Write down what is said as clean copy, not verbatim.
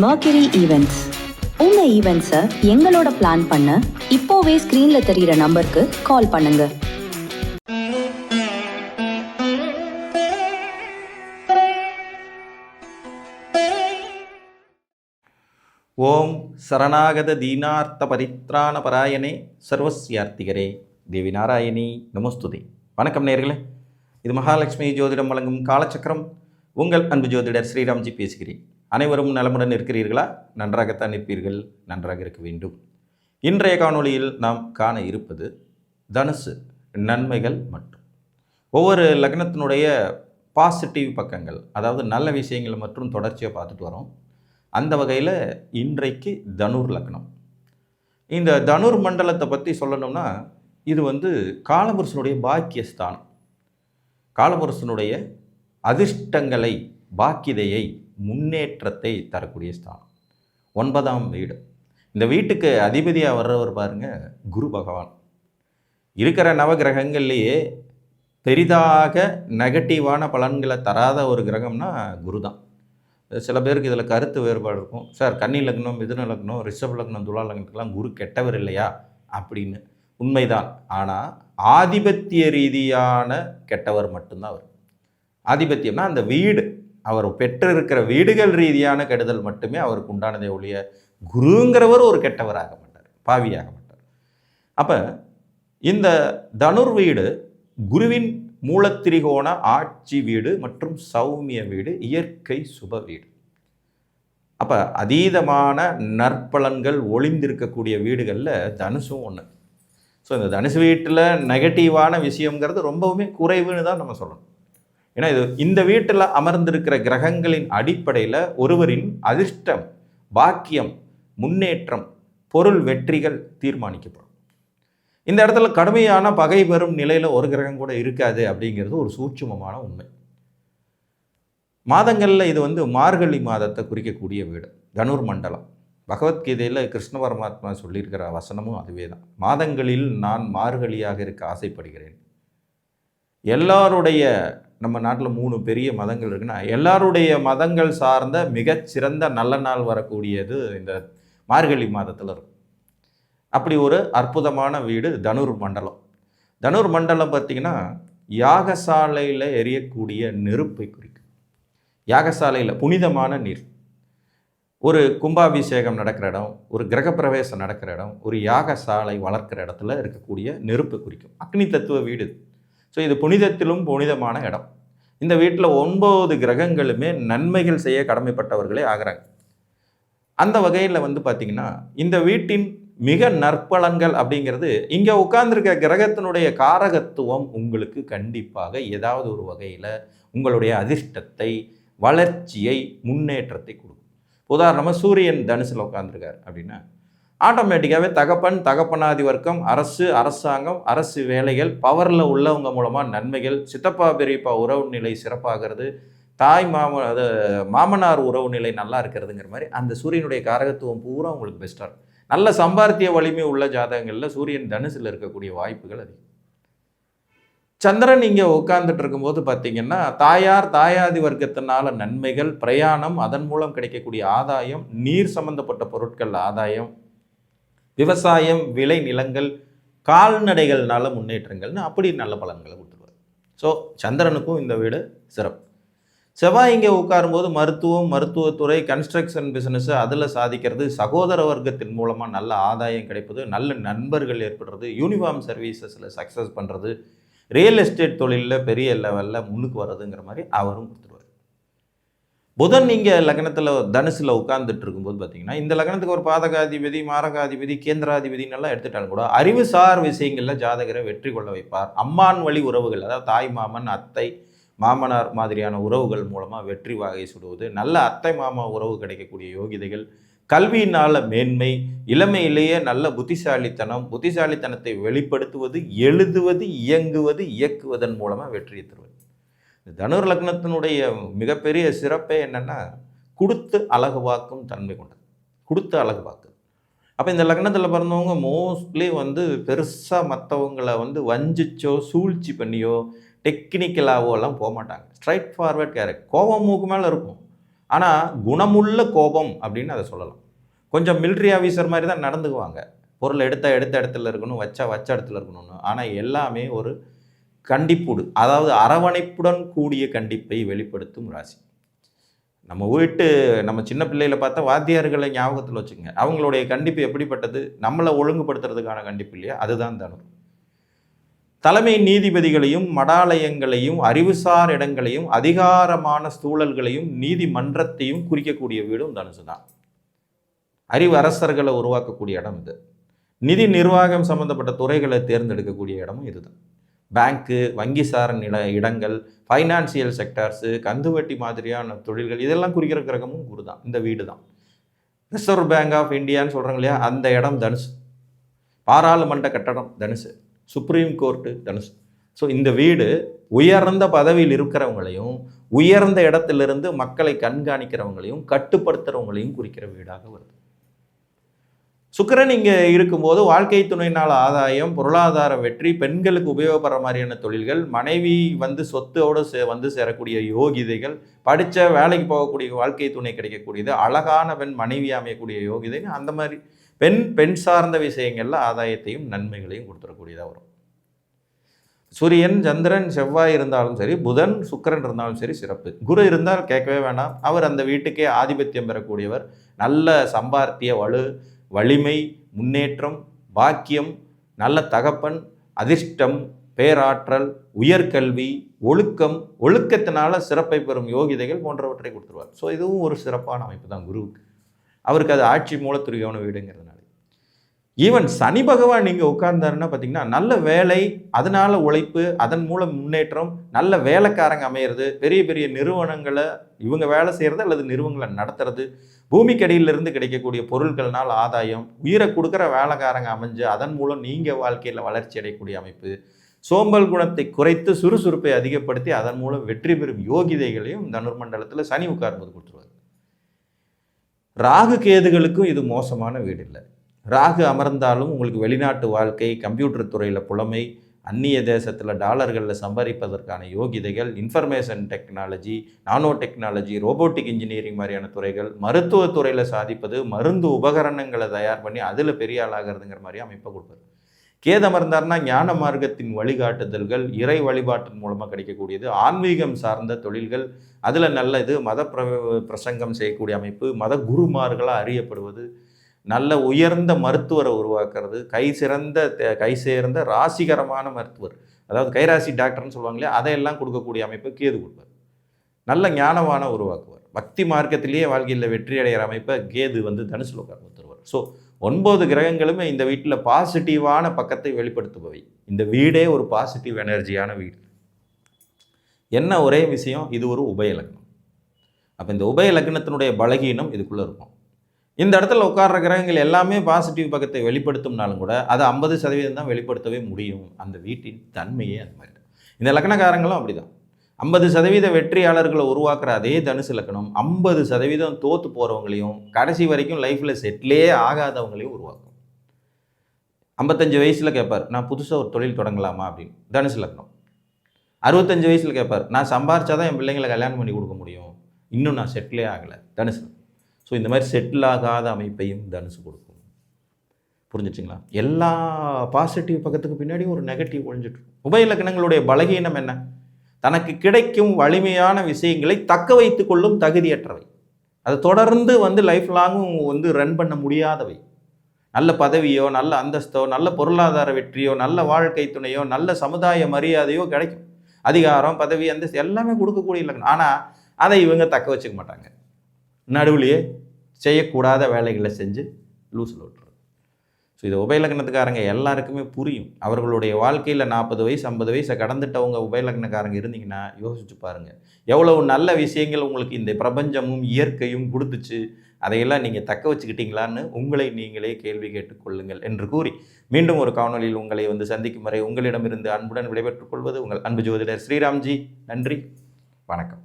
Mercury Events. உங்க ஈவெண்ட்ஸை எங்களோட plan பண்ண இப்போவே ஸ்கிரீன்ல தெரியிற நம்பருக்கு கால் பண்ணுங்க. ஓம் சரணாகத தீனார்த்த பரித்ராண பராயணே சர்வஸ்யார்த்திகரே தேவி நாராயணி நமஸ்துதே. வணக்கம் நேயர்களே, இது மகாலட்சுமி ஜோதிடம் வழங்கும் காலச்சக்கரம். உங்கள் அன்பு ஜோதிடர் ஸ்ரீராம்ஜி பேசுகிறேன். அனைவரும் நலமுடன் இருக்கிறீர்களா? நன்றாகத்தான் இருப்பீர்கள், நன்றாக இருக்க வேண்டும். இன்றைய காணொளியில் நாம் காண இருப்பது தனுசு நன்மைகள் மற்றும் ஒவ்வொரு லக்னத்தினுடைய பாசிட்டிவ் பக்கங்கள், அதாவது நல்ல விஷயங்கள் மற்றும் தொடர்ச்சியாக பார்த்துட்டு வரோம். அந்த வகையில் இன்றைக்கு தனுர் லக்னம். இந்த தனுர் மண்டலத்தை பற்றி சொல்லணும்னா, இது காலபுருஷனுடைய பாக்கியஸ்தானம். காலபுருஷனுடைய அதிர்ஷ்டங்களை, பாக்கியதையை, முன்னேற்றத்தை தரக்கூடிய ஸ்தானம். 9ஆம் வீடு. இந்த வீட்டுக்கு அதிபதியாக வர்றவர் பாருங்க, குரு பகவான். இருக்கிற நவகிரகங்கள்லேயே பெரிதாக நெகட்டிவான பலன்களை தராத ஒரு கிரகம்னா குரு தான். சில பேருக்கு இதில் கருத்து வேறுபாடு இருக்கும். சார், கன்னி லக்னம், மிதுன லக்னம், ரிஷப லக்னம், துலா லக்னத்துக்கெல்லாம் குரு கெட்டவர் இல்லையா அப்படின்னு. உண்மைதான். ஆனால் ஆதிபத்திய ரீதியான கெட்டவர் மட்டும்தான் அவர். ஆதிபத்தியம்னா அந்த வீடு, அவர் பெற்றிருக்கிற வீடுகள் ரீதியான கெடுதல் மட்டுமே அவருக்கு உண்டானதை ஒழிய குருங்கிறவர் ஒரு கெட்டவராக மாட்டார், பாவியாக மாட்டார். அப்போ இந்த தனுர் வீடு குருவின் மூலத்திரிகோண ஆட்சி வீடு மற்றும் சௌமிய வீடு, இயற்கை சுப வீடு. அப்போ அதீதமான நற்பலன்கள் ஒளிந்திருக்கக்கூடிய வீடுகளில் தனுசும் ஒன்று. ஸோ இந்த தனுசு வீட்டில் நெகட்டிவான விஷயங்கிறது ரொம்பவுமே குறைவுன்னு தான் நம்ம சொல்லணும். ஏன்னா இந்த வீட்டில் அமர்ந்திருக்கிற கிரகங்களின் அடிப்படையில் ஒருவரின் அதிர்ஷ்டம், பாக்கியம், முன்னேற்றம், பொருள் வெற்றிகள் தீர்மானிக்கப்படும். இந்த இடத்துல கடுமையான பகை பெறும் நிலையில் ஒரு கிரகம் கூட இருக்காது அப்படிங்கிறது ஒரு சூட்சுமமான உண்மை. மாதங்களில் இது மார்கழி மாதத்தை குறிக்கக்கூடிய வீடு, தனுர் மண்டலம். பகவத்கீதையில் கிருஷ்ண பரமாத்மா சொல்லியிருக்கிற வசனமும் அதுவே தான். மாதங்களில் நான் மார்கழியாக இருக்க ஆசைப்படுகிறேன். எல்லாருடைய, நம்ம நாட்டில் 3 பெரிய மதங்கள் இருக்குன்னா, எல்லாருடைய மதங்கள் சார்ந்த மிகச்சிறந்த நல்ல நாள் வரக்கூடியது இந்த மார்கழி மாதத்தில் இருக்கும். அப்படி ஒரு அற்புதமான வீடு தனுர் மண்டலம். தனுர் மண்டலம் பார்த்திங்கன்னா யாகசாலையில் எரியக்கூடிய நெருப்பை குறிக்கும். யாகசாலையில் புனிதமான நீர், ஒரு கும்பாபிஷேகம் நடக்கிற இடம், ஒரு கிரகப்பிரவேசம் நடக்கிற இடம், ஒரு யாகசாலை வளர்க்கிற இடத்துல இருக்கக்கூடிய நெருப்பை குறிக்கும். அக்னி தத்துவ வீடு. ஸோ இது புனிதத்திலும் புனிதமான இடம். இந்த வீட்டில் 9 கிரகங்களுமே நன்மைகள் செய்ய கடமைப்பட்டவர்களே ஆகிறாங்க. அந்த வகையில் பார்த்திங்கன்னா இந்த வீட்டின் மிக நற்பலன்கள் அப்படிங்கிறது, இங்கே உட்கார்ந்துருக்க கிரகத்தினுடைய காரகத்துவம் உங்களுக்கு கண்டிப்பாக ஏதாவது ஒரு வகையில் உங்களுடைய அதிர்ஷ்டத்தை, வளர்ச்சியை, முன்னேற்றத்தை கொடுக்கும். உதாரணமாக சூரியன் தனுசில் உட்கார்ந்துருக்கார் அப்படின்னா ஆட்டோமேட்டிக்காகவே தகப்பன், தகப்பனாதி வர்க்கம், அரசு, அரசாங்கம், அரசு வேலைகள், பவரில் உள்ளவங்க மூலமாக நன்மைகள், சித்தப்பா பெரியப்பா உறவு நிலை சிறப்பாகிறது, தாய் மாமனார் உறவு நிலை நல்லா இருக்கிறதுங்கிற மாதிரி அந்த சூரியனுடைய காரகத்துவம் பூரா உங்களுக்கு பெஸ்ட்டாக இருக்கும். நல்ல சம்பாத்திய வலிமை உள்ள ஜாதகங்களில் சூரியன் தனுசில் இருக்கக்கூடிய வாய்ப்புகள் அதிகம். சந்திரன் இங்கே உட்கார்ந்துட்டு இருக்கும்போது பார்த்திங்கன்னா தாயார், தாயாதி வர்க்கத்தினால நன்மைகள், பிரயாணம், அதன் மூலம் கிடைக்கக்கூடிய ஆதாயம், நீர் சம்பந்தப்பட்ட பொருட்கள் ஆதாயம், விவசாயம், விளை நிலங்கள், கால்நடைகள்னால முன்னேற்றங்கள்னு அப்படி நல்ல பலன்களை கொடுத்துருவார். ஸோ சந்திரனுக்கும் இந்த வீடு சிறப்பு. செவ்வாய் இங்கே உட்காரும்போது மருத்துவம், மருத்துவத்துறை, கன்ஸ்ட்ரக்ஷன் பிஸ்னஸ் அதில் சாதிக்கிறது, சகோதர வர்க்கத்தின் மூலமாக நல்ல ஆதாயம் கிடைப்பது, நல்ல நண்பர்கள் ஏற்படுறது, யூனிஃபார்ம் சர்வீசஸில் சக்ஸஸ் பண்ணுறது, ரியல் எஸ்டேட் தொழிலில் பெரிய லெவலில் முன்னுக்கு வர்றதுங்கிற மாதிரி அவரும் கொடுத்துருவார். புதன் இங்கே லக்னத்தில் தனுசில் உட்கார்ந்துட்டு இருக்கும்போது பார்த்திங்கன்னா இந்த லக்னத்துக்கு ஒரு பாதகாதிபதி, மாரகாதிபதி, கேந்திராதிபதினெல்லாம் எடுத்துட்டாலும் கூட அறிவுசார் விஷயங்களில் ஜாதகரை வெற்றி கொள்ள வைப்பார். அம்மான் வழி உறவுகள், அதாவது தாய் மாமன், அத்தை மாமனார் மாதிரியான உறவுகள் மூலமாக வெற்றி வகை சுடுவது, நல்ல அத்தை மாமா உறவு கிடைக்கக்கூடிய யோகிதைகள், கல்வியினால் மேன்மை, இளமையிலேயே நல்ல புத்திசாலித்தனம், புத்திசாலித்தனத்தை வெளிப்படுத்துவது, எழுதுவது, இயங்குவது, இயக்குவதன் மூலமாக வெற்றியை தருவது. தனுர் லக்னத்தினுடைய மிகப்பெரிய சிறப்பே என்னென்னா கொடுத்து அழகுவாக்கும் தன்மை கொண்டது. கொடுத்து அழகுவாக்கு. அப்போ இந்த லக்னத்தில் பிறந்தவங்க மோஸ்ட்லி பெருசாக மற்றவங்களை வஞ்சிச்சோ, சூழ்ச்சி பண்ணியோ, டெக்னிக்கலாவோ எல்லாம் போக மாட்டாங்க. Straight forward character. கோபம் மூக்கு மேலே இருக்கும், ஆனால் குணமுள்ள கோபம் அப்படின்னு அதை சொல்லலாம். கொஞ்சம் மிலிட்ரி ஆஃபீஸர் மாதிரி தான் நடந்துக்குவாங்க. பொருள் எடுத்த இடத்துல இருக்கணும், வச்ச இடத்துல இருக்கணும்னு. ஆனால் எல்லாமே ஒரு கண்டிப்புடு, அதாவது அரவணைப்புடன் கூடிய கண்டிப்பை வெளிப்படுத்தும் ராசி. நம்ம சின்ன பிள்ளைகளை பார்த்தா வாத்தியார்களை ஞாபகத்தில் வச்சுக்கோங்க. அவங்களுடைய கண்டிப்பு எப்படிப்பட்டது? நம்மளை ஒழுங்குபடுத்துறதுக்கான கண்டிப்பு இல்லையா? அதுதான் தனுர். தலைமை நீதிபதிகளையும் மடாலயங்களையும் அறிவுசார் இடங்களையும் அதிகாரமான சூழல்களையும் நீதிமன்றத்தையும் குறிக்கக்கூடிய வீடும் தனுசு தான். அறிவு அரசர்களை உருவாக்கக்கூடிய இடம் இது. நிதி நிர்வாகம் சம்பந்தப்பட்ட துறைகளை தேர்ந்தெடுக்கக்கூடிய இடமும் இதுதான். பேங்க்கு, வங்கி சார் இடங்கள், ஃபைனான்சியல் செக்டார்ஸு, கந்துவட்டி மாதிரியான தொழில்கள், இதெல்லாம் குறிக்கிற கிரகமும் குரு தான். இந்த வீடு தான். ரிசர்வ் பேங்க் ஆஃப் இந்தியான்னு சொல்கிறாங்க இல்லையா, அந்த இடம் தனுசு. பாராளுமன்ற கட்டடம் தனுசு. சுப்ரீம் கோர்ட்டு தனுசு. ஸோ இந்த வீடு உயர்ந்த பதவியில் இருக்கிறவங்களையும் உயர்ந்த இடத்திலிருந்து மக்களை கண்காணிக்கிறவங்களையும் கட்டுப்படுத்துகிறவங்களையும் குறிக்கிற வீடாக வருது. சுக்கிரன் இங்கே இருக்கும்போது வாழ்க்கை துணையினால் ஆதாயம், பொருளாதார வெற்றி, பெண்களுக்கு உபயோகப்படுற மாதிரியான தொழில்கள், மனைவி சொத்தோடு வந்து சேரக்கூடிய யோகிதைகள், படித்த வேலைக்கு போகக்கூடிய வாழ்க்கை துணை கிடைக்கக்கூடியது, அழகான பெண் மனைவி அமையக்கூடிய யோகிதை, அந்த மாதிரி பெண் சார்ந்த விஷயங்கள்ல ஆதாயத்தையும் நன்மைகளையும் கொடுத்துடக்கூடியதாக வரும். சூரியன், சந்திரன், செவ்வாய் இருந்தாலும் சரி, புதன், சுக்கிரன் இருந்தாலும் சரி சிறப்பு. குரு இருந்தால் கேட்கவே வேண்டாம். அவர் அந்த வீட்டுக்கே ஆதிபத்தியம் பெறக்கூடியவர். நல்ல சம்பாத்திய வலிமை, முன்னேற்றம், பாக்கியம், நல்ல தகப்பன், அதிர்ஷ்டம், பேராற்றல், உயர்கல்வி, ஒழுக்கத்தினால சிறப்பை பெறும் யோகிதைகள் போன்றவற்றை கொடுத்துருவார். ஸோ இதுவும் ஒரு சிறப்பான அமைப்பு தான் குருவுக்கு. அவருக்கு அது ஆட்சி மூலத்துரியான வீடுங்கிறதுனால. ஈவன் சனி பகவான் நீங்கள் உட்கார்ந்தாருன்னா பார்த்தீங்கன்னா நல்ல வேலை, அதனால உழைப்பு, அதன் மூலம் முன்னேற்றம், நல்ல வேலைக்காரங்க அமையிறது, பெரிய பெரிய நிறுவனங்களை இவங்க வேலை செய்கிறது அல்லது நிறுவனங்களை நடத்துறது, பூமிக்கடியிலிருந்து கிடைக்கக்கூடிய பொருட்கள்னால் ஆதாயம், உயிரை கொடுக்குற வேலைக்காரங்க அமைஞ்சு அதன் மூலம் நீங்கள் வாழ்க்கையில் வளர்ச்சி அடையக்கூடிய அமைப்பு, சோம்பல் குணத்தை குறைத்து சுறுசுறுப்பை அதிகப்படுத்தி அதன் மூலம் வெற்றி பெறும் யோகிதைகளையும் தனுர்மண்டலத்தில் சனி உட்காரும்போது கொடுத்துருவார். ராகு கேதுகளுக்கும் இது மோசமான வீடு இல்லை. ராகு அமர்ந்தாலும் உங்களுக்கு வெளிநாட்டு வாழ்க்கை, கம்ப்யூட்டர் துறையில் புலமை, அந்நிய தேசத்தில் டாலர்களில் சம்பாதிப்பதற்கான யோகிதைகள், information technology, nano technology, robotic engineering மாதிரியான துறைகள், மருத்துவத்துறையில் சாதிப்பது, மருந்து உபகரணங்களை தயார் பண்ணி அதில் பெரிய ஆளாகிறதுங்கிற மாதிரி அமைப்பை கொடுப்பார். கேது அமர்ந்தார்னா ஞான மார்க்கத்தின் வழிகாட்டுதல்கள், இறை வழிபாட்டின் மூலமாக கிடைக்கக்கூடியது, ஆன்மீகம் சார்ந்த தொழில்கள், அதில் நல்ல இது மத பிரசங்கம் செய்யக்கூடிய அமைப்பு, மத குருமார்களாக அறியப்படுவது, நல்ல உயர்ந்த மருத்துவரை உருவாக்குறது, கை சேர்ந்த ராசிகரமான மருத்துவர், அதாவது கைராசி டாக்டர்னு சொல்லுவாங்க இல்லையா, அதையெல்லாம் கொடுக்கக்கூடிய அமைப்பு கேது கொடுப்பார். நல்ல ஞானமான உருவாக்குவார். பக்தி மார்க்கத்திலேயே வாழ்க்கையில் வெற்றி அடைகிற அமைப்பை கேது தனுசுல உட்கார்ந்து தருவார். ஸோ 9 கிரகங்களுமே இந்த வீட்டில் பாசிட்டிவான பக்கத்தை வெளிப்படுத்துபவை. இந்த வீடே ஒரு பாசிட்டிவ் எனர்ஜியான வீடு. என்ன ஒரே விஷயம், இது ஒரு உபய லக்னம். அப்போ இந்த உபய லக்னத்தினுடைய பலகீனம் இதுக்குள்ளே இருக்கும். இந்த இடத்துல உட்கார்ற கிரகங்கள் எல்லாமே பாசிட்டிவ் பக்கத்தை வெளிப்படுத்தும்னாலும் கூட அதை 50% தான் வெளிப்படுத்தவே முடியும். அந்த வீட்டின் தன்மையே அந்த மாதிரி. இந்த லக்னக்காரங்களும் அப்படி தான். 50% வெற்றியாளர்களை உருவாக்குற அதே தனுசு லக்னம் 50% தோற்று போகிறவங்களையும் கடைசி வரைக்கும் லைஃப்பில் செட்டிலே ஆகாதவங்களையும் உருவாக்கும். 55 வயசில் கேட்பார், நான் புதுசாக ஒரு தொழில் தொடங்கலாமா அப்படின்னு, தனுசு லக்னம். 65 வயசில் கேட்பார், நான் சம்பாரிச்சாதான் என் பிள்ளைங்களை கல்யாணம் பண்ணி கொடுக்க முடியும், இன்னும் நான் செட்டிலே ஆகலை, தனுசு. ஸோ இந்த மாதிரி செட்டில் ஆகாத அமைப்பையும் தனுசு கொடுக்கும். புரிஞ்சிச்சிங்களா? எல்லா பாசிட்டிவ் பக்கத்துக்கு பின்னாடி ஒரு நெகட்டிவ் ஒழிஞ்சிட்டு. உபய லக்னங்களுடைய பலகீனம் என்ன? தனக்கு கிடைக்கும் வலிமையான விஷயங்களை தக்க வைத்து கொள்ளும் தகுதியற்றவை. அதை தொடர்ந்து லைஃப் லாங்கும் ரன் பண்ண முடியாதவை. நல்ல பதவியோ, நல்ல அந்தஸ்தோ, நல்ல பொருளாதார வெற்றியோ, நல்ல வாழ்க்கை துணையோ, நல்ல சமுதாய மரியாதையோ கிடைக்கும். அதிகாரம், பதவி, அந்தஸ்து எல்லாமே கொடுக்கக்கூடிய லக்னம். ஆனால் அதை இவங்க தக்க வச்சுக்க மாட்டாங்க. நடுவுலையே செய்யக்கூடாத வேலைகளை செஞ்சு லூஸில் விட்டுறது. ஸோ இது உபயலக்னத்துக்காரங்க எல்லாருக்குமே புரியும். அவர்களுடைய வாழ்க்கையில் 40 வயசு 50 வயசை கடந்துட்டவங்க உபயலக்னக்காரங்க இருந்தீங்கன்னா யோசிச்சு பாருங்கள், எவ்வளவு நல்ல விஷயங்கள் உங்களுக்கு இந்த பிரபஞ்சமும் இயற்கையும் கொடுத்துச்சு. அதையெல்லாம் நீங்கள் தக்க வச்சுக்கிட்டீங்களான்னு உங்களை நீங்களே கேள்வி கேட்டுக்கொள்ளுங்கள் என்று கூறி மீண்டும் ஒரு காணொலியில் உங்களை சந்திக்கும் வரை உங்களிடமிருந்து அன்புடன் விடைபெற்றுக் கொள்வது உங்கள் அன்பு ஜோதிடர் ஸ்ரீராம்ஜி. நன்றி, வணக்கம்.